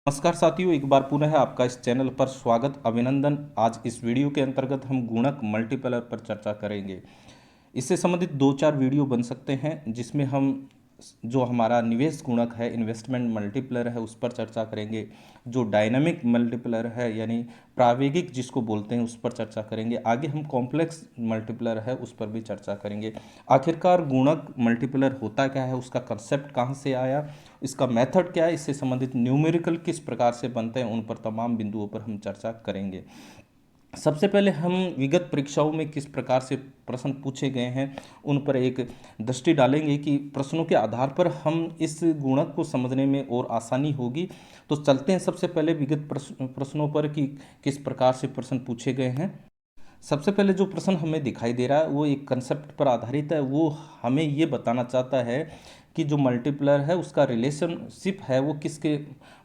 नमस्कार साथियों, एक बार पुनः आपका इस चैनल पर स्वागत, अभिनंदन। आज इस वीडियो के अंतर्गत हम गुणक मल्टीप्लर पर चर्चा करेंगे। इससे संबंधित दो चार वीडियो बन सकते हैं, जिसमें हम जो हमारा निवेश गुणक है, इन्वेस्टमेंट मल्टीप्लर है, उस पर चर्चा करेंगे। जो डायनामिक मल्टीप्लर है यानी प्रावेगिक जिसको बोलते हैं, उस पर चर्चा करेंगे। आगे हम कॉम्प्लेक्स मल्टीप्लर है, उस पर भी चर्चा करेंगे। आखिरकार गुणक मल्टीप्लर होता क्या है, उसका कंसेप्ट कहाँ से आया, इसका मेथड क्या है, इससे संबंधित न्यूमेरिकल किस प्रकार से बनते हैं, उन पर तमाम बिंदुओं पर हम चर्चा करेंगे। सबसे पहले हम विगत परीक्षाओं में किस प्रकार से प्रश्न पूछे गए हैं उन पर एक दृष्टि डालेंगे कि प्रश्नों के आधार पर हम इस गुणक को समझने में और आसानी होगी। तो चलते हैं सबसे पहले विगत प्रश्नों पर कि किस प्रकार से प्रश्न पूछे गए हैं। सबसे पहले जो प्रश्न हमें दिखाई दे रहा है वो एक कंसेप्ट पर आधारित है। वो हमें ये बताना चाहता है कि जो मल्टीप्लर है उसका रिलेशनशिप है वो किसके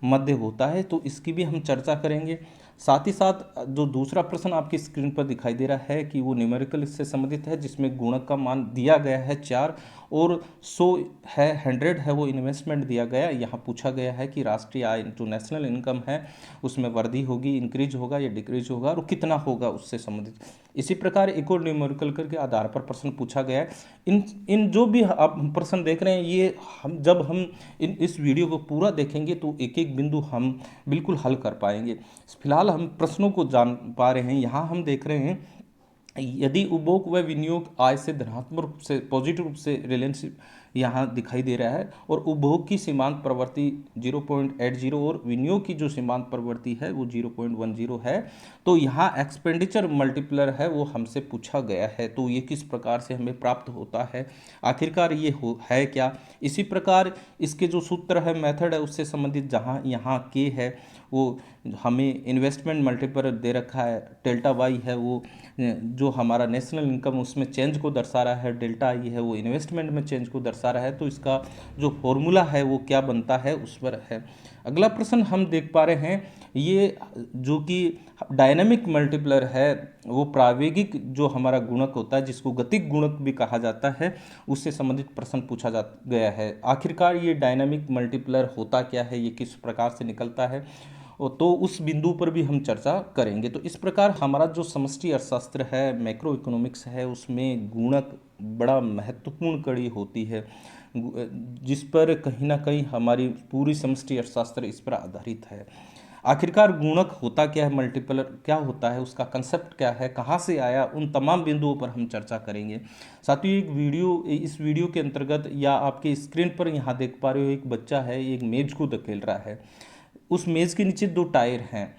मध्य होता है, तो इसकी भी हम चर्चा करेंगे। साथ ही साथ जो दूसरा प्रश्न आपकी स्क्रीन पर दिखाई दे रहा है कि वो न्यूमेरिकल इससे संबंधित है, जिसमें गुणक का मान दिया गया है 4 और 100 है, 100 है, वो इन्वेस्टमेंट दिया गया। यहाँ पूछा गया है कि राष्ट्रीय आय जो नेशनल इनकम है उसमें वृद्धि होगी, इंक्रीज होगा या डिक्रीज होगा, और कितना होगा उससे संबंधित। इसी प्रकार एक और न्यूमेरिकल के आधार पर प्रश्न पूछा गया है। इन इन जो भी आप प्रश्न देख रहे हैं, ये हम जब हम इस वीडियो को पूरा देखेंगे तो एक एक बिंदु हम बिल्कुल हल कर पाएंगे। फिलहाल हम प्रश्नों को जान पा रहे हैं। यहाँ हम देख रहे हैं, यदि उपभोग व विनियोग आय से धनात्मक रूप से, पॉजिटिव रूप से रिलेशनशिप यहाँ दिखाई दे रहा है, और उपभोग की सीमांत प्रवृत्ति 0.80 और विनियोग की जो सीमांत प्रवृत्ति है वो 0.10 है, तो यहाँ एक्सपेंडिचर मल्टीप्लर है वो हमसे पूछा गया है। तो ये किस प्रकार से हमें प्राप्त होता है, आखिरकार ये है क्या। इसी प्रकार इसके जो सूत्र है, मेथड है, उससे संबंधित जहाँ यहाँ के है वो हमें इन्वेस्टमेंट मल्टीप्लर दे रखा है, डेल्टा वाई है वो जो हमारा नेशनल इनकम उसमें चेंज को दर्शा रहा है, डेल्टा आई है वो इन्वेस्टमेंट में चेंज को दर्शा रहा है। तो इसका जो फॉर्मूला है वो क्या बनता है उस पर है। अगला प्रश्न हम देख पा रहे हैं, ये जो कि डायनामिक मल्टीप्लर है, वो प्रावेगिक जो हमारा गुणक होता है जिसको गतिक गुणक भी कहा जाता है, उससे संबंधित प्रश्न पूछा जा गया है। आखिरकार ये डायनामिक मल्टीप्लर होता क्या है, ये किस प्रकार से निकलता है, तो उस बिंदु पर भी हम चर्चा करेंगे। तो इस प्रकार हमारा जो समष्टि अर्थशास्त्र है, मैक्रो इकोनॉमिक्स है, उसमें गुणक बड़ा महत्वपूर्ण कड़ी होती है, जिस पर कहीं ना कहीं हमारी पूरी समष्टि अर्थशास्त्र इस पर आधारित है। आखिरकार गुणक होता क्या है, मल्टीप्लर क्या होता है, उसका कंसेप्ट क्या है, कहाँ से आया, उन तमाम बिंदुओं पर हम चर्चा करेंगे। साथियों, इस वीडियो के अंतर्गत या आपके स्क्रीन पर यहाँ देख पा रहे हो, एक बच्चा है, एक मेज को धकेल रहा है। उस मेज़ के नीचे दो टायर हैं,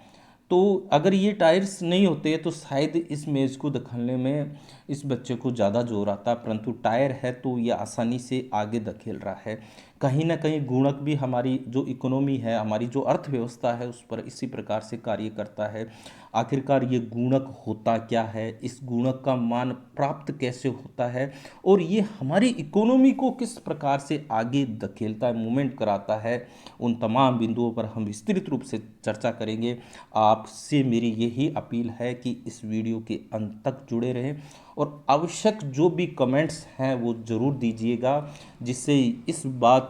तो अगर ये टायर्स नहीं होते तो शायद इस मेज़ को धकेलने में इस बच्चे को ज़्यादा जोर आता, परंतु टायर है तो ये आसानी से आगे धकेल रहा है। कहीं ना कहीं गुणक भी हमारी जो इकोनॉमी है, हमारी जो अर्थव्यवस्था है, उस पर इसी प्रकार से कार्य करता है। आखिरकार ये गुणक होता क्या है, इस गुणक का मान प्राप्त कैसे होता है, और ये हमारी इकोनॉमी को किस प्रकार से आगे धकेलता है, मूवमेंट कराता है, उन तमाम बिंदुओं पर हम विस्तृत रूप से चर्चा करेंगे। आपसे मेरी यही अपील है कि इस वीडियो के अंत तक जुड़े रहें और आवश्यक जो भी कमेंट्स हैं वो ज़रूर दीजिएगा, जिससे इस बात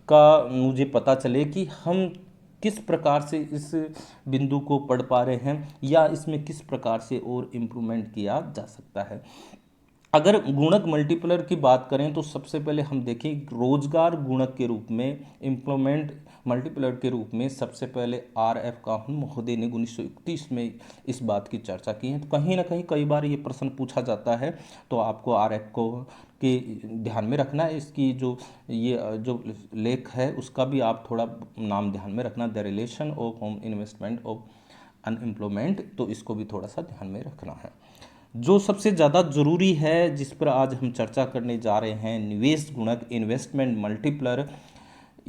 का मुझे पता चले कि हम किस प्रकार से इस बिंदु को पढ़ पा रहे हैं या इसमें किस प्रकार से और इम्प्रूवमेंट किया जा सकता है। अगर गुणक मल्टीप्लर की बात करें तो सबसे पहले हम देखें रोजगार गुणक के रूप में, इम्प्लॉयमेंट मल्टीप्लर के रूप में सबसे पहले आर एफ काहन महोदय ने 1931 में इस बात की चर्चा की है। तो कहीं ना कहीं कई बार ये प्रश्न पूछा जाता है, तो आपको आर एफ को के ध्यान में रखना है। इसकी जो ये जो लेख है उसका भी आप थोड़ा नाम ध्यान में रखना, the relation of home investment of unemployment, तो इसको भी थोड़ा सा ध्यान में रखना है। जो सबसे ज़्यादा ज़रूरी है, जिस पर आज हम चर्चा करने जा रहे हैं, निवेश गुणक इन्वेस्टमेंट मल्टीप्लर,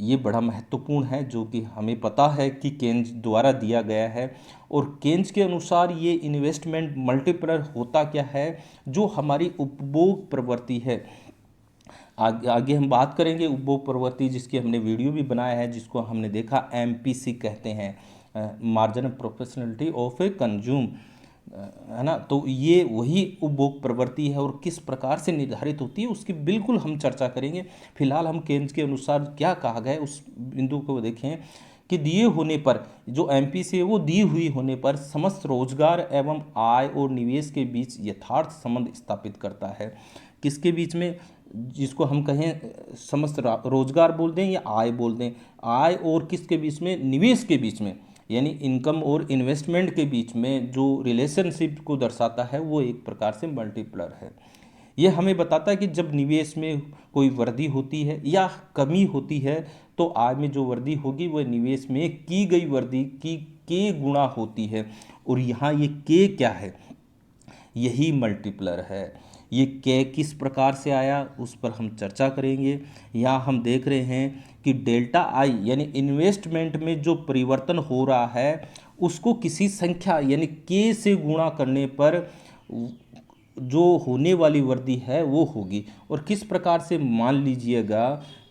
ये बड़ा महत्वपूर्ण है, जो कि हमें पता है कि केन्ज द्वारा दिया गया है। और केन्ज के अनुसार ये इन्वेस्टमेंट मल्टीप्लर होता क्या है, जो हमारी उपभोग प्रवृत्ति है। आगे हम बात करेंगे उपभोग प्रवृत्ति, जिसकी हमने वीडियो भी बनाया है, जिसको हमने देखा एमपीसी कहते हैं, margin of professionality of A consume, है ना। तो ये वही उपभोग प्रवृत्ति है और किस प्रकार से निर्धारित होती है उसकी बिल्कुल हम चर्चा करेंगे। फिलहाल हम केन्ज के अनुसार क्या कहा गया है उस बिंदु को देखें कि दिए होने पर जो एमपीसी है वो दी हुई होने पर समस्त रोजगार एवं आय और निवेश के बीच यथार्थ संबंध स्थापित करता है। किसके बीच में? जिसको हम कहें समस्त रोजगार बोल दें या आय बोल दें, आय और किसके बीच में? निवेश के बीच में, यानी इनकम और इन्वेस्टमेंट के बीच में जो रिलेशनशिप को दर्शाता है वो एक प्रकार से मल्टीप्लर है। ये हमें बताता है कि जब निवेश में कोई वृद्धि होती है या कमी होती है तो आय में जो वृद्धि होगी वह निवेश में की गई वृद्धि की के गुणा होती है। और यहाँ ये के क्या है? यही मल्टीप्लर है। ये के किस प्रकार से आया उस पर हम चर्चा करेंगे। यहाँ हम देख रहे हैं कि डेल्टा आई यानी इन्वेस्टमेंट में जो परिवर्तन हो रहा है उसको किसी संख्या यानी के से गुणा करने पर जो होने वाली वृद्धि है वो होगी। और किस प्रकार से? मान लीजिएगा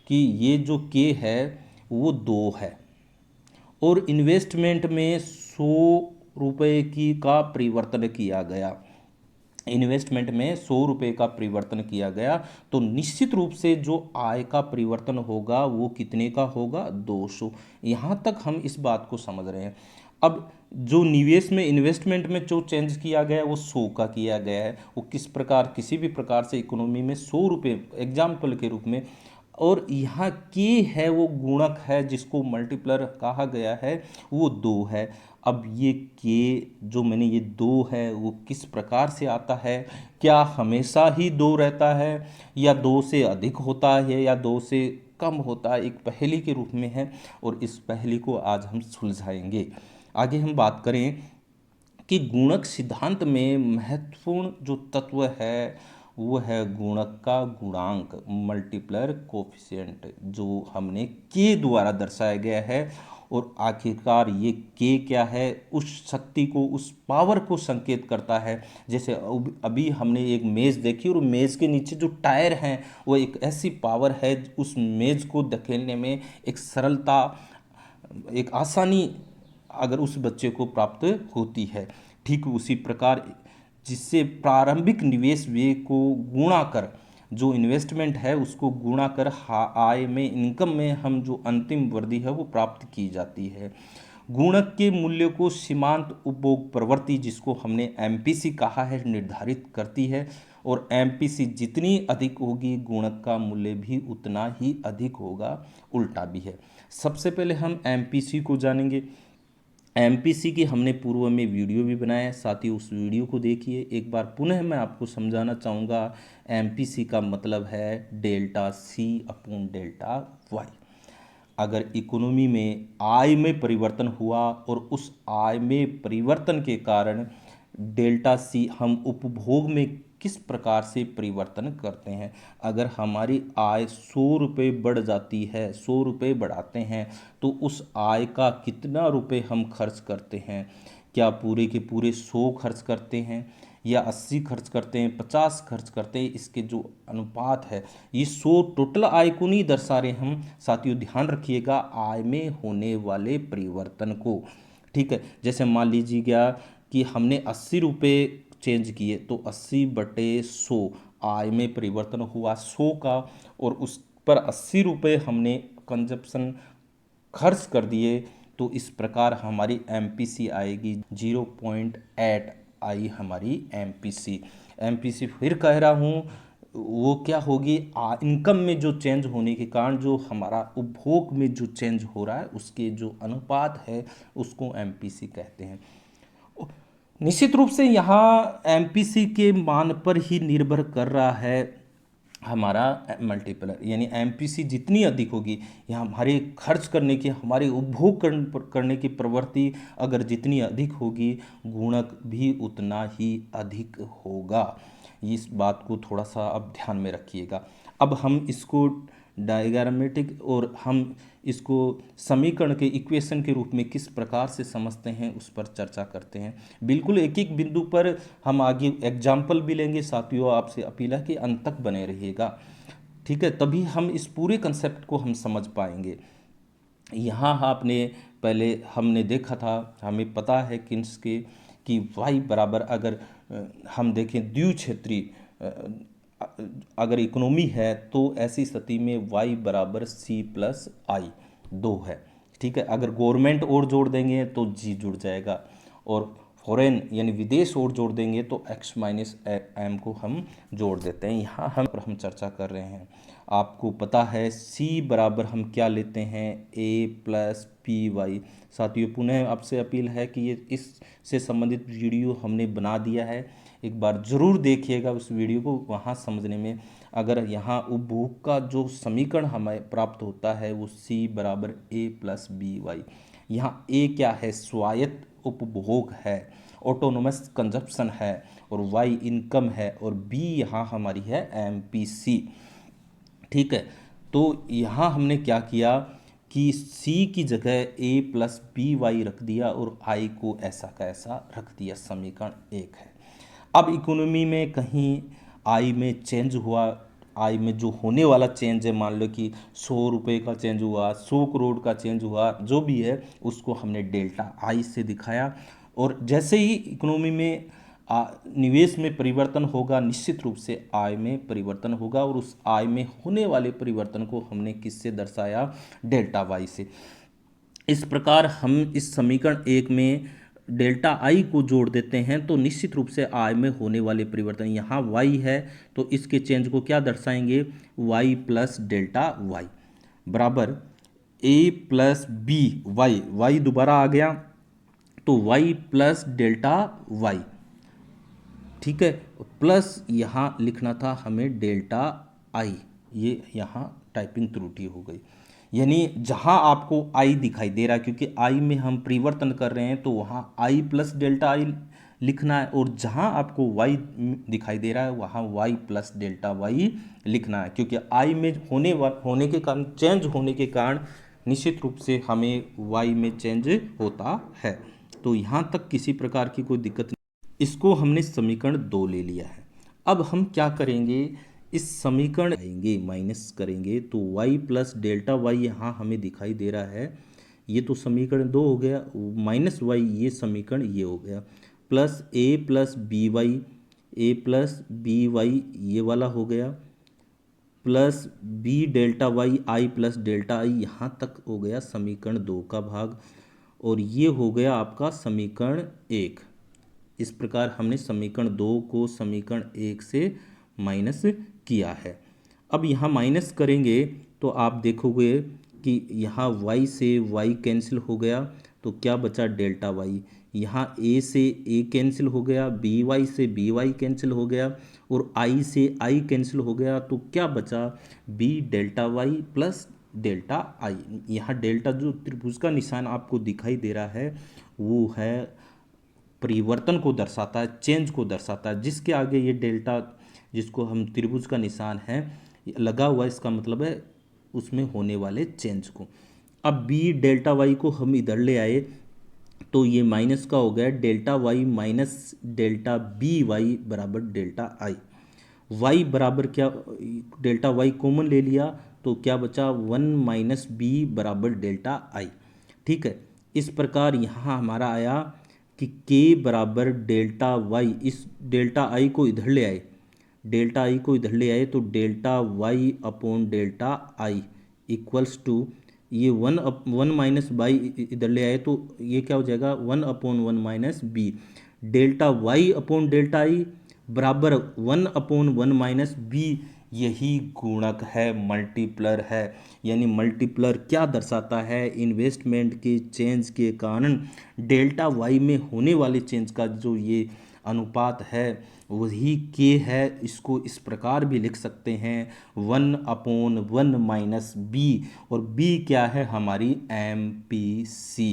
कि ये जो के है वो 2 है और इन्वेस्टमेंट में 100 रुपये की का परिवर्तन किया गया, इन्वेस्टमेंट में 100 रुपये का परिवर्तन किया गया, तो निश्चित रूप से जो आय का परिवर्तन होगा वो कितने का होगा? 200। यहाँ तक हम इस बात को समझ रहे हैं। अब जो निवेश में इन्वेस्टमेंट में जो चेंज किया गया है वो 100 का किया गया है। वो किस प्रकार? किसी भी प्रकार से इकोनॉमी में 100 रुपये एग्जाम्पल के रूप में, और यहाँ के है वो गुणक है जिसको मल्टीप्लर कहा गया है, वो 2 है। अब ये के जो मैंने ये 2 है वो किस प्रकार से आता है? क्या हमेशा ही 2 रहता है या 2 से अधिक होता है या 2 से कम होता है? एक पहेली के रूप में है और इस पहेली को आज हम सुलझाएंगे। आगे हम बात करें कि गुणक सिद्धांत में महत्वपूर्ण जो तत्व है वो है गुणक का गुणांक, मल्टीप्लर कोफिशिएंट, जो हमने के द्वारा दर्शाया गया है। और आखिरकार ये के क्या है? उस शक्ति को, उस पावर को संकेत करता है। जैसे अभी हमने एक मेज़ देखी और मेज़ के नीचे जो टायर हैं वो एक ऐसी पावर है उस मेज़ को धकेलने में, एक सरलता, एक आसानी अगर उस बच्चे को प्राप्त होती है। ठीक उसी प्रकार जिससे प्रारंभिक निवेश व्यय को गुणा कर, जो इन्वेस्टमेंट है उसको गुणा कर आय में, इनकम में हम जो अंतिम वृद्धि है वो प्राप्त की जाती है। गुणक के मूल्य को सीमांत उपभोग प्रवृत्ति, जिसको हमने एमपीसी कहा है, निर्धारित करती है। और एमपीसी जितनी अधिक होगी गुणक का मूल्य भी उतना ही अधिक होगा, उल्टा भी है। सबसे पहले हम एमपीसी को जानेंगे। एमपीसी की हमने पूर्व में वीडियो भी बनाया है, साथ ही उस वीडियो को देखिए। एक बार पुनः मैं आपको समझाना चाहूँगा। एमपीसी का मतलब है delta C upon delta Y. अगर इकोनॉमी में आय में परिवर्तन हुआ और उस आय में परिवर्तन के कारण डेल्टा सी, हम उपभोग में किस प्रकार से परिवर्तन करते हैं। अगर हमारी आय 100 रुपये बढ़ जाती है, 100 रुपये बढ़ाते हैं, तो उस आय का कितना रुपये हम खर्च करते हैं? क्या पूरे के पूरे 100 खर्च करते हैं या 80 खर्च करते हैं, 50 खर्च करते हैं? इसके जो अनुपात है, ये 100 टोटल आय को नहीं दर्शा रहे हम। साथियों ध्यान रखिएगा आय में होने वाले परिवर्तन को। ठीक है, जैसे मान लीजिएगा कि हमने 80 रुपये चेंज किए तो 80/100 आय में परिवर्तन हुआ 100 का, और उस पर 80 रुपये हमने कंजप्शन खर्च कर दिए, तो इस प्रकार हमारी एमपीसी आएगी 0.8 आई हमारी एमपीसी। एमपीसी फिर कह रहा हूँ वो क्या होगी? इनकम में जो चेंज होने के कारण जो हमारा उपभोग में जो चेंज हो रहा है उसके जो अनुपात है उसको एमपीसी कहते हैं। निश्चित रूप से यहाँ एमपीसी के मान पर ही निर्भर कर रहा है हमारा मल्टीप्लर, यानी एमपीसी जितनी अधिक होगी, यहाँ हमारे खर्च करने की, हमारे उपभोग करने की प्रवृत्ति अगर जितनी अधिक होगी गुणक भी उतना ही अधिक होगा। इस बात को थोड़ा सा अब ध्यान में रखिएगा। अब हम इसको डायग्रामेटिक और हम इसको समीकरण के इक्वेशन के रूप में किस प्रकार से समझते हैं उस पर चर्चा करते हैं। बिल्कुल एक एक बिंदु पर हम आगे एग्जाम्पल भी लेंगे। साथियों आपसे अपील है कि अंत तक बने रहिएगा, ठीक है, तभी हम इस पूरे कंसेप्ट को हम समझ पाएंगे। यहाँ आपने पहले हमने देखा था, हमें पता है कि y बराबर, अगर हम देखें द्विक्षेत्रीय अगर इकोनॉमी है तो ऐसी स्थिति में y बराबर C+I 2 है। ठीक है। अगर गवर्नमेंट और जोड़ देंगे तो जी जुड़ जाएगा, और फॉरेन यानी विदेश और जोड़ देंगे तो x माइनस एम को हम जोड़ देते हैं। यहाँ हम चर्चा कर रहे हैं। आपको पता है c बराबर हम क्या लेते हैं, a प्लस पी वाई। साथियों, पुनः आपसे अपील है कि ये इससे संबंधित वीडियो हमने बना दिया है, एक बार ज़रूर देखिएगा उस वीडियो को, वहाँ समझने में। अगर यहाँ उपभोग का जो समीकरण हमें प्राप्त होता है वो c बराबर a प्लस बी वाई। यहाँ a क्या है, स्वायत्त उपभोग है, ऑटोनोमस कंजप्शन है, और y इनकम है, और b यहाँ हमारी है MPC। ठीक है। तो यहाँ हमने क्या किया कि c की जगह a प्लस बी वाई रख दिया और i को ऐसा का ऐसा रख दिया, समीकरण 1 है। अब इकोनॉमी में कहीं i में चेंज हुआ, आई में जो होने वाला चेंज है, मान लो कि 100 रुपये का चेंज हुआ, 100 करोड़ का चेंज हुआ, जो भी है उसको हमने डेल्टा आई से दिखाया। और जैसे ही इकोनॉमी में निवेश में परिवर्तन होगा, निश्चित रूप से आय में परिवर्तन होगा, और उस आय में होने वाले परिवर्तन को हमने किससे दर्शाया, डेल्टा वाई से। इस प्रकार हम इस समीकरण 1 में डेल्टा आई को जोड़ देते हैं तो निश्चित रूप से आय में होने वाले परिवर्तन, यहाँ वाई है तो इसके चेंज को क्या दर्शाएंगे, वाई प्लस डेल्टा वाई बराबर ए प्लस बी वाई, वाई दोबारा आ गया तो वाई प्लस डेल्टा वाई, ठीक है, प्लस यहाँ लिखना था हमें डेल्टा आई, ये यहाँ टाइपिंग त्रुटि हो गई। यानी जहाँ आपको आई दिखाई दे रहा है, क्योंकि आई में हम परिवर्तन कर रहे हैं तो वहाँ आई प्लस डेल्टा आई लिखना है, और जहाँ आपको वाई दिखाई दे रहा है वहाँ वाई प्लस डेल्टा वाई लिखना है, क्योंकि आई में होने के कारण, चेंज होने के कारण निश्चित रूप से हमें वाई में चेंज होता है। तो यहाँ तक किसी प्रकार की कोई दिक्कत नहीं। इसको हमने समीकरण 2 ले लिया है। अब हम क्या करेंगे, इस समीकरण आएंगे माइनस करेंगे तो y प्लस डेल्टा वाई यहाँ हमें दिखाई दे रहा है, ये तो समीकरण 2 हो गया, माइनस वाई ये समीकरण ये हो गया, plus a plus B Y, A plus B Y ये वाला हो गया, plus B delta Y, I plus delta I यहाँ तक हो गया समीकरण 2 का भाग, और ये हो गया आपका समीकरण 1। इस प्रकार हमने समीकरण 2 को समीकरण 1 से माइनस किया है। अब यहाँ माइनस करेंगे तो आप देखोगे कि यहाँ y से y कैंसिल हो गया तो क्या बचा, डेल्टा y। यहाँ a से a कैंसिल हो गया, by से by कैंसिल हो गया, और i से i कैंसिल हो गया, तो क्या बचा, b delta y plus delta i। यहाँ डेल्टा जो त्रिभुज का निशान आपको दिखाई दे रहा है वो है परिवर्तन को दर्शाता है, चेंज को दर्शाता है, जिसके आगे ये डेल्टा जिसको हम त्रिभुज का निशान है लगा हुआ, इसका मतलब है उसमें होने वाले चेंज को। अब बी डेल्टा वाई को हम इधर ले आए तो ये माइनस का हो गया, delta Y minus delta B Y बराबर डेल्टा आई। वाई बराबर क्या, डेल्टा वाई कॉमन ले लिया तो क्या बचा, 1 माइनस बी बराबर डेल्टा आई। ठीक है, इस प्रकार यहाँ हमारा आया कि k बराबर डेल्टा वाई, इस डेल्टा आई को इधर ले आए, डेल्टा आई को इधर ले आए तो delta Y upon delta I equals to, ये 1 माइनस बाई इधर ले आए तो ये क्या हो जाएगा, 1 upon 1 minus B, delta Y upon delta I बराबर 1 अपॉन 1 माइनस बी, यही गुणक है, मल्टीप्लर है। यानी मल्टीप्लर क्या दर्शाता है, इन्वेस्टमेंट के चेंज के कारण डेल्टा वाई में होने वाले चेंज का जो ये अनुपात है वही के है। इसको इस प्रकार भी लिख सकते हैं 1 अपॉन 1 माइनस बी, और बी क्या है हमारी MPC,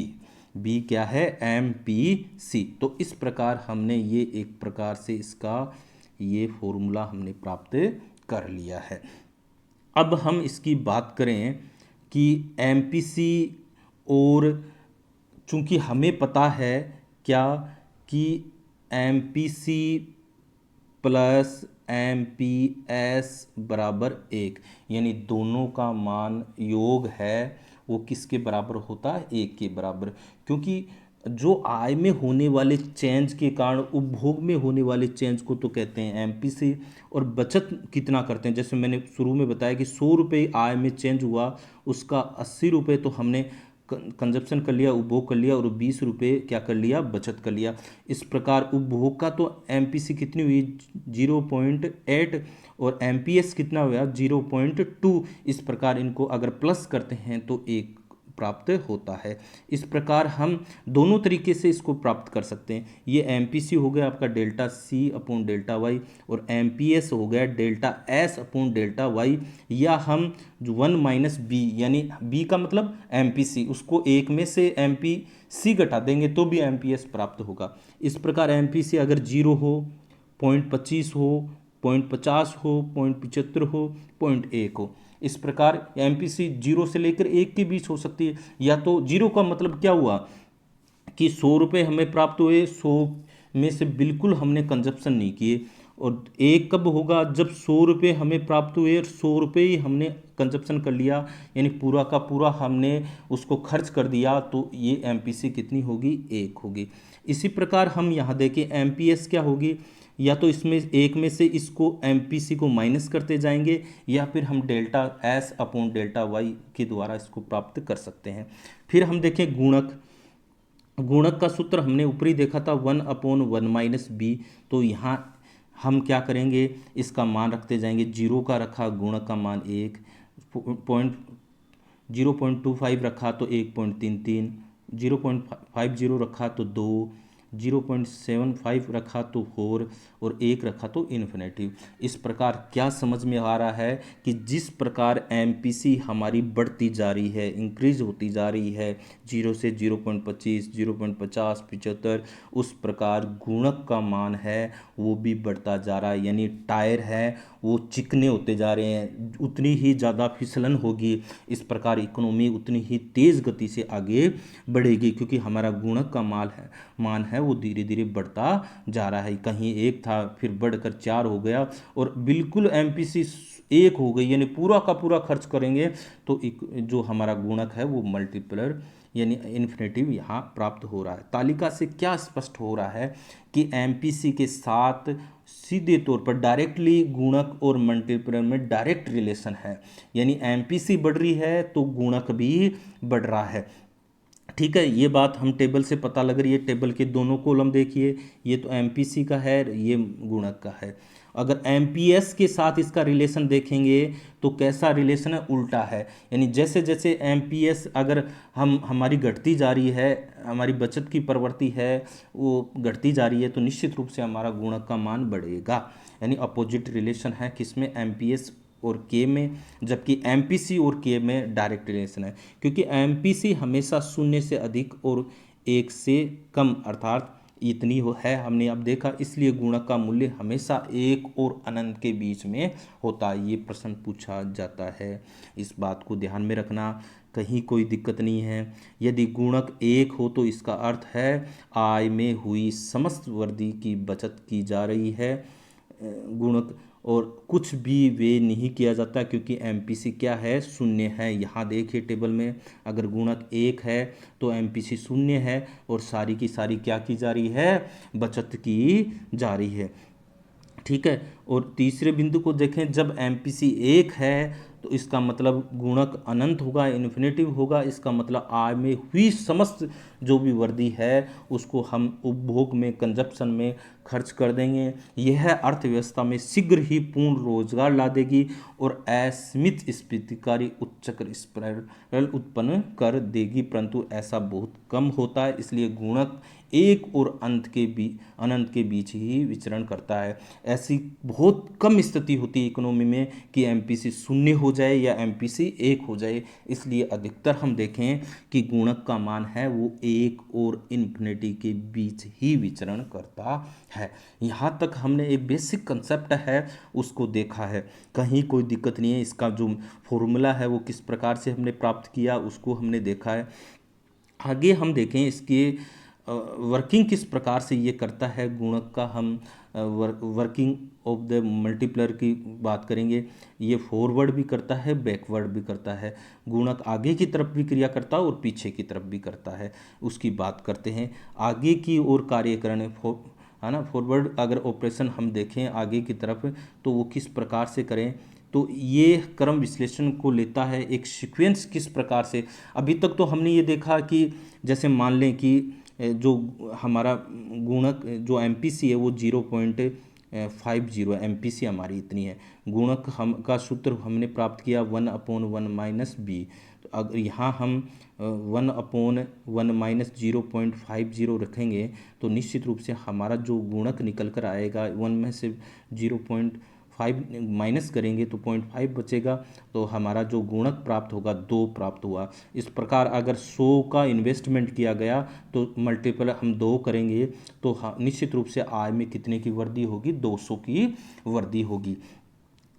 बी क्या है MPC। तो इस प्रकार हमने ये एक प्रकार से इसका ये फॉर्मूला हमने प्राप्त कर लिया है। अब हम इसकी बात करें कि MPC, और चूंकि हमें पता है क्या कि MPC प्लस MPS बराबर 1, यानी दोनों का मान योग है वो किसके बराबर होता है, 1 के बराबर। क्योंकि जो आय में होने वाले चेंज के कारण उपभोग में होने वाले चेंज को तो कहते हैं MPC, और बचत कितना करते हैं, जैसे मैंने शुरू में बताया कि 100 रुपये आय में चेंज हुआ, उसका 80 रुपये तो हमने कंजप्शन कर लिया, उपभोग कर लिया, और 20 रुपये क्या कर लिया, बचत कर लिया। इस प्रकार उपभोग का तो एमपीसी कितनी हुई, 0.8, और एमपीएस कितना हुआ, 0.2। इस प्रकार इनको अगर प्लस करते हैं तो 1 प्राप्त होता है। इस प्रकार हम दोनों तरीके से इसको प्राप्त कर सकते हैं। ये एमपीसी हो गया आपका delta C upon delta Y, और एमपीएस हो गया delta S upon delta Y, या हम 1 माइनस बी, यानी बी का मतलब एमपीसी, उसको 1 में से एमपीसी घटा देंगे तो भी एमपीएस प्राप्त होगा। इस प्रकार एमपीसी अगर 0 हो, 0.25 हो, 0.50 हो, 0.75 हो, 0.1 हो, इस प्रकार एमपीसी 0 से लेकर 1 के बीच हो सकती है। या तो 0 का मतलब क्या हुआ कि 100 रुपये हमें प्राप्त हुए, 100 में से बिल्कुल हमने कंजप्शन नहीं किए। और 1 कब होगा, जब 100 रुपये हमें प्राप्त हुए और 100 रुपये ही हमने कंजप्शन कर लिया, यानी पूरा का पूरा हमने उसको खर्च कर दिया, तो ये एमपीसी कितनी होगी, 1 होगी। इसी प्रकार हम यहाँ देखें एमपीएस क्या होगी, या तो इसमें 1 में से इसको एमपीसी को माइनस करते जाएंगे, या फिर हम delta S upon delta Y के द्वारा इसको प्राप्त कर सकते हैं। फिर हम देखें गुणक। गुणक का सूत्र हमने ऊपरी देखा था 1/1 माइनस बी। तो यहाँ हम क्या करेंगे, इसका मान रखते जाएंगे। 0 का रखा, गुणक का मान 1, 0.25 रखा तो 1.33, 0.50 रखा तो 2, 0.75 रखा तो 4, और 1 रखा तो इन्फिनेटिव। इस प्रकार क्या समझ में आ रहा है कि जिस प्रकार एमपीसी हमारी बढ़ती जा रही है, इंक्रीज होती जा रही है, 0 से 0.25, 0.50, 75, उस प्रकार गुणक का मान है वो भी बढ़ता जा रहा है। यानी टायर है वो चिकने होते जा रहे हैं, उतनी ही ज़्यादा फिसलन होगी। इस प्रकार इकोनॉमी उतनी ही तेज़ गति से आगे बढ़ेगी, क्योंकि हमारा गुणक का मान है वो धीरे धीरे बढ़ता जा रहा है। कहीं 1 था, फिर बढ़कर 4 हो गया, और बिल्कुल एमपीसी 1 हो गई, यानी पूरा का पूरा खर्च करेंगे तो जो हमारा गुणक है वो मल्टीप्लर यानी इन्फिनेटिव यहाँ प्राप्त हो रहा है। तालिका से क्या स्पष्ट हो रहा है कि एमपीसी के साथ सीधे तौर पर डायरेक्टली गुणक और मल्टीप्लर में डायरेक्ट रिलेशन है। यानी एमपीसी बढ़ रही है तो गुणक भी बढ़ रहा है। ठीक है, ये बात हम टेबल से पता लग रही है। टेबल के दोनों कॉलम देखिए, ये तो एमपीसी का है, ये गुणक का है। अगर एमपीएस के साथ इसका रिलेशन देखेंगे तो कैसा रिलेशन है, उल्टा है। यानी जैसे जैसे एमपीएस अगर हमारी घटती जा रही है, हमारी बचत की प्रवृत्ति है वो घटती जा रही है, तो निश्चित रूप से हमारा गुणक का मान बढ़ेगा। यानी अपोजिट रिलेशन है किसमें, एमपीएस और के में, जबकि एमपीसी और के में डायरेक्ट रिलेशन है। क्योंकि एमपीसी हमेशा 0 से अधिक और 1 से कम अर्थात इतनी है, हमने अब देखा। इसलिए गुणक का मूल्य हमेशा 1 और अनंत के बीच में होता है। ये प्रश्न पूछा जाता है, इस बात को ध्यान में रखना, कहीं कोई दिक्कत नहीं है। यदि गुणक 1 हो तो इसका अर्थ है आय में हुई समस्त वृद्धि की बचत की जा रही है। गुणक और कुछ भी वे नहीं किया जाता, क्योंकि एमपीसी क्या है, 0 है। यहाँ देखिए टेबल में अगर गुणक 1 है तो एमपीसी 0 है, और सारी की सारी क्या की जा रही है, बचत की जा रही है। ठीक है, और तीसरे बिंदु को देखें, जब एमपीसी 1 है तो इसका मतलब गुणक अनंत होगा, इन्फिनेटिव होगा। इसका मतलब आय में हुई समस्त जो भी वृद्धि है उसको हम उपभोग में, कंजप्शन में खर्च कर देंगे। यह अर्थव्यवस्था में शीघ्र ही पूर्ण रोजगार ला देगी और असीमित स्फीतिकारी उच्चकर स्पाइरल उत्पन्न कर देगी, परंतु ऐसा बहुत कम होता है। इसलिए गुणक 1 और अनंत के बीच ही विचरण करता है। ऐसी बहुत कम स्थिति होती है इकोनॉमी में कि एमपीसी 0 हो जाए या एमपीसी 1 हो जाए। इसलिए अधिकतर हम देखें कि गुणक का मान है वो 1 और इन्फिनिटी के बीच ही विचरण करता है। यहाँ तक हमने एक बेसिक कंसेप्ट है उसको देखा है, कहीं कोई दिक्कत नहीं है। इसका जो फॉर्मूला है वो किस प्रकार से हमने प्राप्त किया उसको हमने देखा है। आगे हम देखें इसके वर्किंग किस प्रकार से ये करता है। गुणक का हम वर्किंग ऑफ द मल्टीप्लर की बात करेंगे। ये फॉरवर्ड भी करता है, बैकवर्ड भी करता है। गुणक आगे की तरफ भी क्रिया करता है और पीछे की तरफ भी करता है, उसकी बात करते हैं। आगे की ओर कार्य करने है ना, फॉरवर्ड अगर ऑपरेशन हम देखें आगे की तरफ तो वो किस प्रकार से करें। तो ये क्रम विश्लेषण को लेता है एक सीक्वेंस किस प्रकार से। अभी तक तो हमने ये देखा कि जैसे मान लें कि जो हमारा गुणक जो एमपीसी है वो 0.50 एमपीसी हमारी इतनी है। गुणक हम का सूत्र हमने प्राप्त किया 1/1 - b। तो अगर यहाँ हम 1/1 - 0.50 रखेंगे तो निश्चित रूप से हमारा जो गुणक निकल कर आएगा 1 में से 0.5 माइनस करेंगे तो 0.5 बचेगा, तो हमारा जो गुणक प्राप्त होगा 2 प्राप्त हुआ। इस प्रकार अगर 100 का इन्वेस्टमेंट किया गया तो मल्टीपल हम 2 करेंगे तो निश्चित रूप से आय में कितने की वृद्धि होगी, 200 की वृद्धि होगी।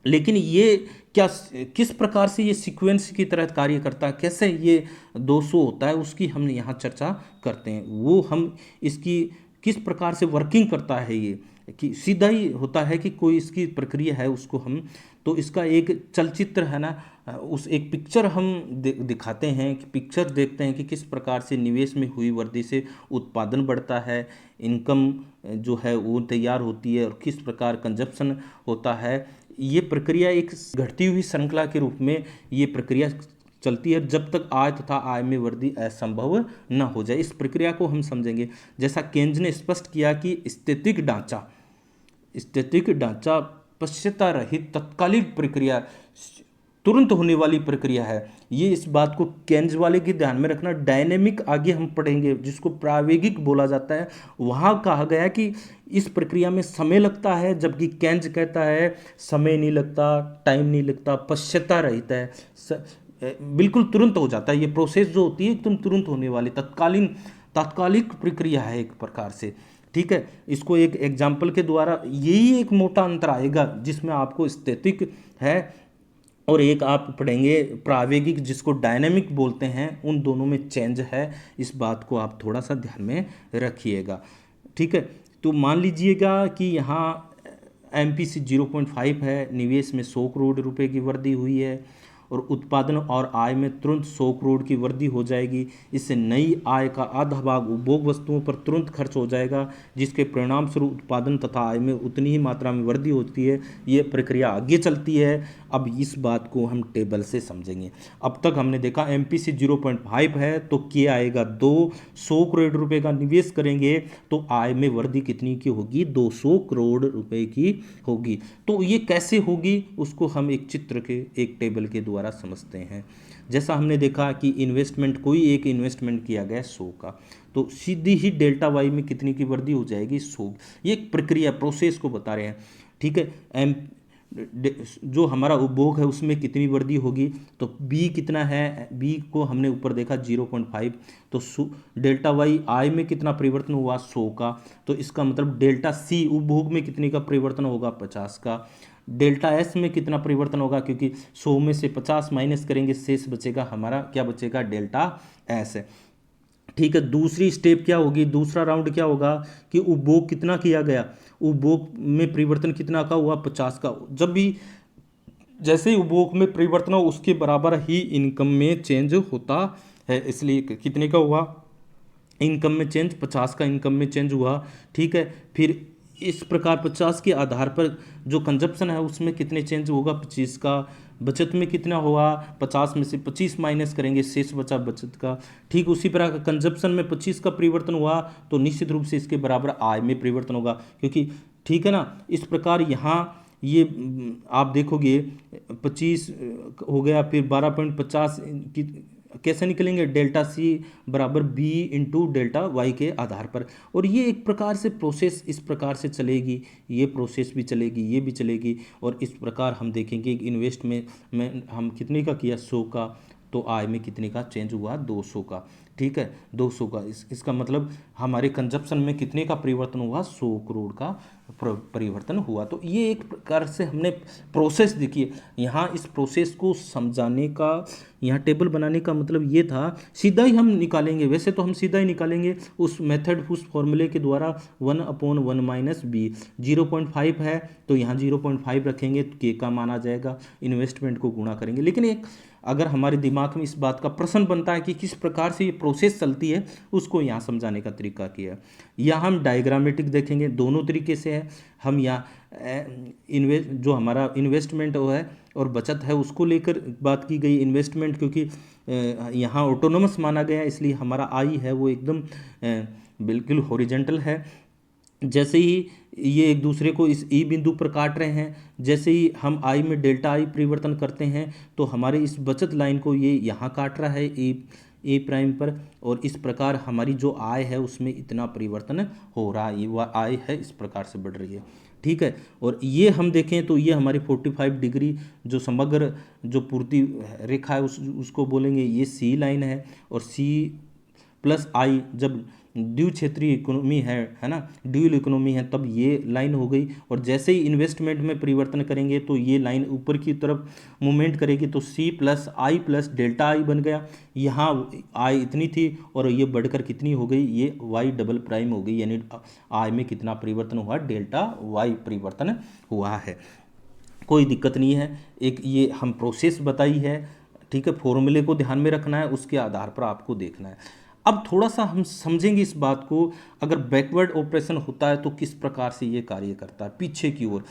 लेकिन ये क्या किस प्रकार से ये सीक्वेंस की तरह कार्य करता है, कैसे ये 200 होता है, उसकी हम यहाँ चर्चा करते हैं। वो हम इसकी किस प्रकार से वर्किंग करता है ये, कि सीधा ही होता है कि कोई इसकी प्रक्रिया है उसको हम, तो इसका एक चलचित्र है ना, उस एक पिक्चर हम दिखाते हैं कि पिक्चर देखते हैं कि किस प्रकार से निवेश में हुई वृद्धि से उत्पादन बढ़ता है, इनकम जो है वो तैयार होती है और किस प्रकार कंजप्शन होता है। ये प्रक्रिया एक घटती हुई श्रृंखला के रूप में ये प्रक्रिया चलती है जब तक आय तथा आय में वृद्धि असंभव न हो जाए। इस प्रक्रिया को हम समझेंगे। जैसा केन्ज ने स्पष्ट किया कि स्थितिक ढांचा पश्चाता रहित तत्कालिक प्रक्रिया, तुरंत होने वाली प्रक्रिया है। ये इस बात को केन्ज वाले के ध्यान में रखना। डायनेमिक आगे हम पढ़ेंगे जिसको प्रावेगिक बोला जाता है, वहाँ कहा गया कि इस प्रक्रिया में समय लगता है, जबकि केन्ज कहता है समय नहीं लगता, टाइम नहीं लगता, पश्चाता रहित है, बिल्कुल तुरंत हो जाता है। ये प्रोसेस जो होती है एकदम तुरंत होने वाली तात्कालिक प्रक्रिया है एक प्रकार से। ठीक है, इसको एक एग्जाम्पल के द्वारा यही एक मोटा अंतर आएगा जिसमें आपको स्थैतिक है और एक आप पढ़ेंगे प्रावेगिक जिसको डायनेमिक बोलते हैं, उन दोनों में चेंज है। इस बात को आप थोड़ा सा ध्यान में रखिएगा। ठीक है, तो मान लीजिएगा कि यहाँ एमपीसी 0.5 है, निवेश में 100 करोड़ रुपए की वृद्धि हुई है और उत्पादन और आय में तुरंत 100 करोड़ की वृद्धि हो जाएगी। इससे नई आय का आधा भाग उपभोग वस्तुओं पर तुरंत खर्च हो जाएगा, जिसके परिणाम स्वरूप उत्पादन तथा आय में उतनी ही मात्रा में वृद्धि होती है। ये प्रक्रिया आगे चलती है। अब इस बात को हम टेबल से समझेंगे। अब तक हमने देखा एमपीसी 0.5 है तो क्या आएगा 200 करोड़ रुपए का निवेश करेंगे तो आय में वृद्धि कितनी की होगी, 200 करोड़ रुपए की होगी। तो ये कैसे होगी उसको हम एक चित्र के एक टेबल के द्वारा समझते हैं। जैसा हमने देखा कि कोई एक इन्वेस्टमेंट किया गया 100 का, तो सीधी ही डेल्टा वाई में कितनी की वृद्धि हो जाएगी, 100। ये एक प्रक्रिया प्रोसेस को बता रहे हैं। ठीक है, जो हमारा उपभोग है उसमें कितनी वृद्धि होगी, तो बी कितना है, बी को हमने ऊपर देखा 0.5, तो डेल्टा वाई आय में कितना परिवर्तन हुआ, 100 का, तो इसका मतलब डेल्टा सी उपभोग में कितने का परिवर्तन होगा, 50 का। डेल्टा एस में कितना परिवर्तन होगा, क्योंकि 100 में से 50 माइनस करेंगे शेष बचेगा हमारा, क्या बचेगा, डेल्टा एस। ठीक है, दूसरी स्टेप क्या होगी, दूसरा राउंड क्या होगा कि उपभोग कितना किया गया, उपभोग में परिवर्तन कितना का हुआ, 50 का। जब भी जैसे ही उपभोग में परिवर्तन हो उसके बराबर ही इनकम में चेंज होता है, इसलिए कितने का हुआ, इनकम में चेंज, 50 का इनकम में चेंज हुआ। ठीक है, फिर इस प्रकार 50 के आधार पर जो कंजप्शन है उसमें कितने चेंज होगा, 25 का। बचत में कितना हुआ, 50 में से 25 माइनस करेंगे शेष बचा बचत का। ठीक उसी प्रकार कंजप्शन में 25 का परिवर्तन हुआ तो निश्चित रूप से इसके बराबर आय में परिवर्तन होगा, क्योंकि ठीक है ना। इस प्रकार यहाँ ये आप देखोगे 25 हो गया, फिर 12.50 की कैसे निकलेंगे, डेल्टा सी बराबर बी इंटू डेल्टा वाई के आधार पर। और ये एक प्रकार से प्रोसेस इस प्रकार से चलेगी, ये प्रोसेस भी चलेगी, ये भी चलेगी। और इस प्रकार हम देखेंगे कि इन्वेस्ट में हम कितने का किया, 100 का, तो आय में कितने का चेंज हुआ, 200 का। ठीक है, 200 का। इसका मतलब हमारे कंजप्शन में कितने का परिवर्तन हुआ, 100 करोड़ का परिवर्तन हुआ। तो ये एक प्रकार से हमने प्रोसेस देखी है। यहाँ इस प्रोसेस को समझाने का, यहाँ टेबल बनाने का मतलब ये था, सीधा ही हम निकालेंगे, वैसे तो हम सीधा ही निकालेंगे उस मेथड, उस फॉर्मूले के द्वारा 1/1 - b। 0.5 है तो यहाँ 0.5 रखेंगे तो के का मान आ जाएगा, इन्वेस्टमेंट को गुणा करेंगे। लेकिन एक अगर हमारे दिमाग में इस बात का प्रश्न बनता है कि किस प्रकार से ये प्रोसेस चलती है, उसको यहाँ समझाने का तरीका किया। यहाँ हम डायग्रामेटिक देखेंगे, दोनों तरीके से है। हम यहाँ जो हमारा इन्वेस्टमेंट वो है और बचत है उसको लेकर बात की गई। इन्वेस्टमेंट क्योंकि यहाँ ऑटोनोमस माना गया, इसलिए हमारा आई है वो एकदम बिल्कुल हॉरिजेंटल है। जैसे ही ये एक दूसरे को इस ई बिंदु पर काट रहे हैं, जैसे ही हम आई में डेल्टा आई परिवर्तन करते हैं तो हमारे इस बचत लाइन को ये यहाँ काट रहा है ए प्राइम पर, और इस प्रकार हमारी जो आय है उसमें इतना परिवर्तन हो रहा है, ये वह आय है इस प्रकार से बढ़ रही है। ठीक है, और ये हम देखें तो ये हमारी 45 डिग्री जो समग्र जो पूर्ति रेखा है उसको बोलेंगे ये सी लाइन है। और सी प्लस आई जब द्विक्षेत्रीय इकोनॉमी है ना, ड्यूल इकोनॉमी है, तब ये लाइन हो गई। और जैसे ही इन्वेस्टमेंट में परिवर्तन करेंगे तो ये लाइन ऊपर की तरफ मूवमेंट करेगी, तो C plus I plus delta I बन गया। यहाँ आई इतनी थी और ये बढ़कर कितनी हो गई, ये वाई डबल प्राइम हो गई, यानी आई में कितना परिवर्तन हुआ, डेल्टा वाई परिवर्तन हुआ है। कोई दिक्कत नहीं है, एक ये हम प्रोसेस बताई है। ठीक है, फॉर्मूले को ध्यान में रखना है, उसके आधार पर आपको देखना है। अब थोड़ा सा हम समझेंगे इस बात को, अगर बैकवर्ड ऑपरेशन होता है तो किस प्रकार से ये कार्य करता है पीछे की ओर।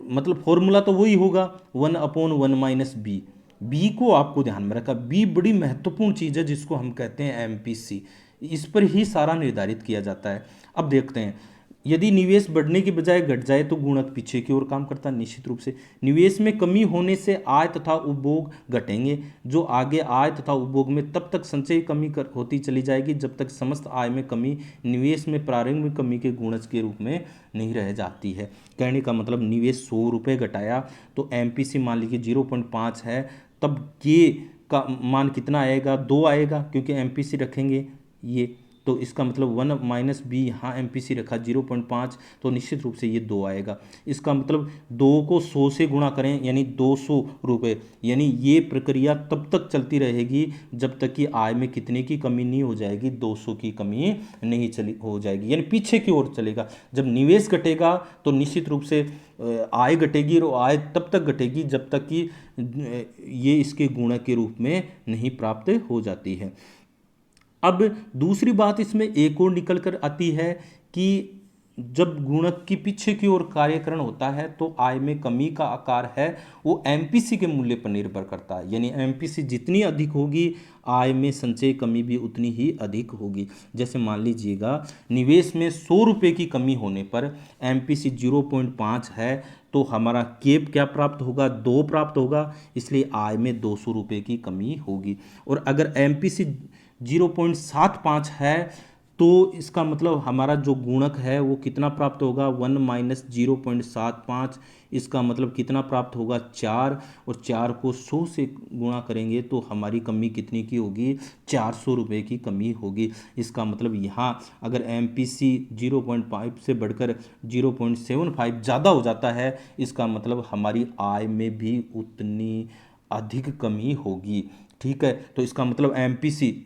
मतलब फॉर्मूला तो वही होगा 1/1 माइनस बी। बी को आपको ध्यान में रखा, बी बड़ी महत्वपूर्ण चीज़ है जिसको हम कहते हैं एमपीसी, इस पर ही सारा निर्धारित किया जाता है। अब देखते हैं, यदि निवेश बढ़ने की बजाय घट जाए तो गुणक पीछे की ओर काम करता है। निश्चित रूप से निवेश में कमी होने से आय तथा उपभोग घटेंगे, जो आगे आय तथा उपभोग में तब तक संचय कमी होती चली जाएगी जब तक समस्त आय में कमी निवेश में प्रारंभिक कमी के गुणज के रूप में नहीं रह जाती है। कहने का मतलब निवेश 100 रुपये घटाया तो एमपीसी मान लीजिए 0.5 है, तब ये का मान कितना आएगा, 2 आएगा, क्योंकि एमपीसी रखेंगे ये, तो इसका मतलब 1 माइनस बी, यहाँ एमपीसी रखा 0.5, तो निश्चित रूप से ये 2 आएगा। इसका मतलब 2 को 100 से गुणा करें यानी 200 रुपये, यानी ये प्रक्रिया तब तक चलती रहेगी जब तक कि आय में कितने की कमी नहीं हो जाएगी, 200 की कमी नहीं चली हो जाएगी, यानी पीछे की ओर चलेगा। जब निवेश घटेगा तो निश्चित रूप से आय घटेगी, और आय तब तक घटेगी जब तक कि ये इसके गुणक के रूप में नहीं प्राप्त हो जाती है। अब दूसरी बात इसमें एक और निकल कर आती है कि जब गुणक की पीछे की ओर कार्यकरण होता है तो आय में कमी का आकार है वो एमपीसी के मूल्य पर निर्भर करता है, यानी एमपीसी जितनी अधिक होगी आय में संचय कमी भी उतनी ही अधिक होगी। जैसे मान लीजिएगा निवेश में 100 रुपये की कमी होने पर एमपीसी 0.5 है, तो हमारा केप क्या प्राप्त होगा, 2 प्राप्त होगा, इसलिए आय में 200 रुपये की कमी होगी। और अगर एमपीसी 0.75 है तो इसका मतलब हमारा जो गुणक है वो कितना प्राप्त होगा, 1 माइनस 0.75, इसका मतलब कितना प्राप्त होगा, 4, और 4 को 100 से गुणा करेंगे तो हमारी कमी कितनी की होगी, 400 रुपये की कमी होगी। इसका मतलब यहाँ अगर एमपीसी 0.5 से बढ़कर 0.75 ज़्यादा हो जाता है, इसका मतलब हमारी आय में भी उतनी अधिक कमी होगी। ठीक है, तो इसका मतलब एमपीसी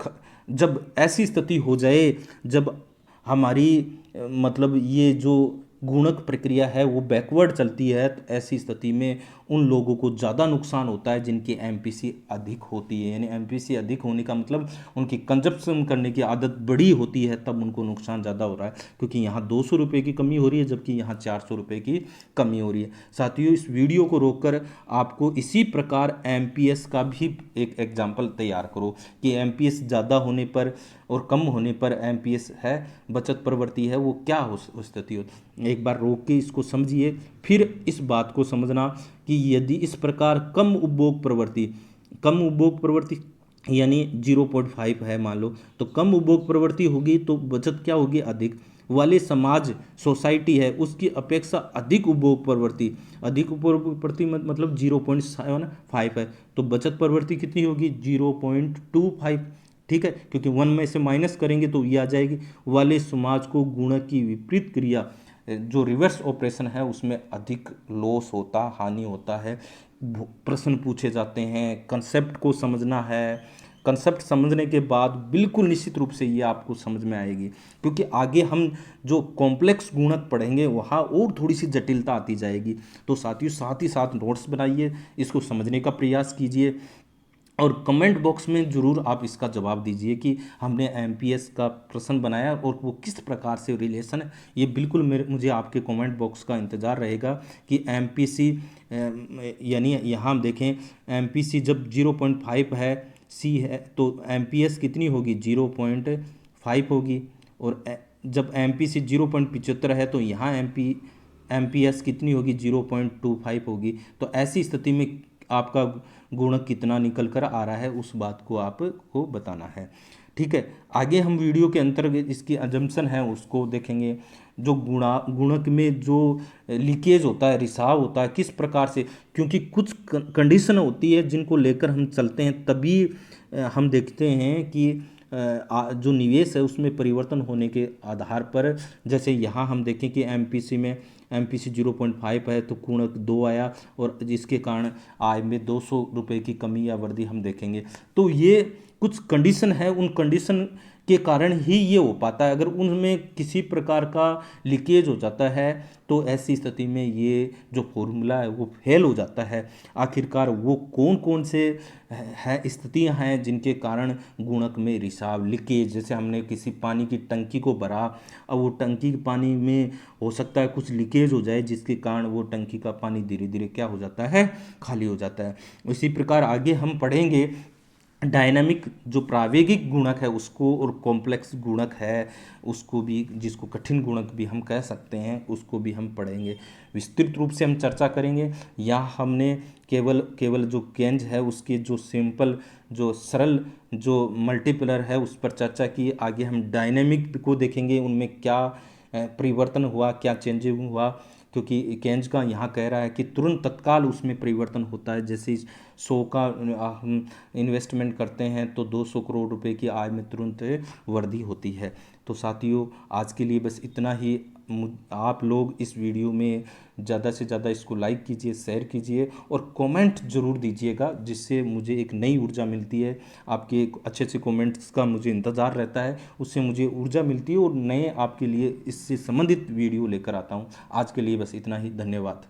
जब ऐसी स्थिति हो जाए जब हमारी मतलब ये जो गुणक प्रक्रिया है वो बैकवर्ड चलती है, तो ऐसी स्थिति में उन लोगों को ज़्यादा नुकसान होता है जिनकी एमपीसी अधिक होती है, यानी एमपीसी अधिक होने का मतलब उनकी कंजप्शन करने की आदत बड़ी होती है, तब उनको नुकसान ज़्यादा हो रहा है, क्योंकि यहाँ 200 रुपये की कमी हो रही है जबकि यहाँ 400 रुपये की कमी हो रही है। साथियों, इस वीडियो को रोककर आपको इसी प्रकार एमपीएस का भी एक एग्जाम्पल तैयार करो कि एमपीएस ज़्यादा होने पर और कम होने पर एमपीएस है बचत प्रवृत्ति है वो क्या हो स्थिति हो। एक बार रोक के इसको समझिए, फिर इस बात को समझना कि यदि इस प्रकार कम उपभोग प्रवृत्ति यानी 0.5 है मान लो, तो कम उपभोग प्रवृत्ति होगी तो बचत क्या होगी, अधिक वाले समाज सोसाइटी है उसकी अपेक्षा अधिक उपभोग प्रवृत्ति मतलब 0.75 है, तो बचत प्रवृत्ति कितनी होगी, 0.25। ठीक है, क्योंकि 1 में से माइनस करेंगे तो ये आ जाएगी। वाले समाज को गुणक की विपरीत क्रिया जो रिवर्स ऑपरेशन है उसमें अधिक लॉस होता, हानि होता है। प्रश्न पूछे जाते हैं, कंसेप्ट को समझना है, कंसेप्ट समझने के बाद बिल्कुल निश्चित रूप से ये आपको समझ में आएगी, क्योंकि आगे हम जो कॉम्प्लेक्स गुणक पढ़ेंगे वहाँ और थोड़ी सी जटिलता आती जाएगी। तो साथियों साथ ही साथ नोट्स बनाइए, इसको समझने का प्रयास कीजिए। और कमेंट बॉक्स में ज़रूर आप इसका जवाब दीजिए कि हमने एमपीएस का प्रश्न बनाया और वो किस प्रकार से रिलेशन है। ये बिल्कुल मुझे आपके कमेंट बॉक्स का इंतज़ार रहेगा कि एमपीसी यानी यहाँ हम देखें एमपीसी जब 0.5 है, सी है, तो एमपीएस कितनी होगी 0.5 होगी। और जब एमपीसी 0.75 है तो यहाँ एमपीएस कितनी होगी 0.25 होगी। तो ऐसी स्थिति में आपका गुणक कितना निकल कर आ रहा है उस बात को आपको बताना है। ठीक है, आगे हम वीडियो के अंतर्गत इसकी अजम्पशन है उसको देखेंगे। जो गुणक में जो लीकेज होता है, रिसाव होता है, किस प्रकार से, क्योंकि कुछ कंडीशन होती है जिनको लेकर हम चलते हैं, तभी हम देखते हैं कि जो निवेश है उसमें परिवर्तन होने के आधार पर। जैसे यहाँ हम देखें कि एमपीसी में एमपीसी 0.5 है तो गुणक 2 आया, और जिसके कारण आय में 200 रुपये की कमी या वृद्धि हम देखेंगे। तो ये कुछ कंडीशन है, उन कंडीशन के कारण ही ये हो पाता है। अगर उनमें किसी प्रकार का लीकेज हो जाता है तो ऐसी स्थिति में ये जो फॉर्मूला है वो फेल हो जाता है। आखिरकार वो कौन कौन से है स्थितियां हैं जिनके कारण गुणक में रिसाव, लीकेज, जैसे हमने किसी पानी की टंकी को भरा, अब वो टंकी के पानी में हो सकता है कुछ लीकेज हो जाए जिसके कारण वो टंकी का पानी धीरे धीरे क्या हो जाता है, खाली हो जाता है। इसी प्रकार आगे हम पढ़ेंगे डायनामिक जो प्रावेगिक गुणक है उसको, और कॉम्प्लेक्स गुणक है उसको भी, जिसको कठिन गुणक भी हम कह सकते हैं, उसको भी हम पढ़ेंगे। विस्तृत रूप से हम चर्चा करेंगे। यहाँ हमने केवल केवल जो केंज है उसके जो सिंपल जो सरल जो मल्टीप्लर है उस पर चर्चा की। आगे हम डायनेमिक को देखेंगे, उनमें क्या परिवर्तन हुआ, क्या चेंजिंग हुआ, क्योंकि केंज का यहाँ कह रहा है कि तुरंत तत्काल उसमें परिवर्तन होता है। जैसे 100 का हम इन्वेस्टमेंट करते हैं तो 200 करोड़ रुपए की आय में तुरंत वृद्धि होती है। तो साथियों, आज के लिए बस इतना ही। आप लोग इस वीडियो में ज़्यादा से ज़्यादा इसको लाइक कीजिए, शेयर कीजिए और कमेंट ज़रूर दीजिएगा, जिससे मुझे एक नई ऊर्जा मिलती है। आपके अच्छे अच्छे कमेंट्स का मुझे इंतज़ार रहता है, उससे मुझे ऊर्जा मिलती है और नए आपके लिए इससे संबंधित वीडियो लेकर आता हूँ। आज के लिए बस इतना ही, धन्यवाद।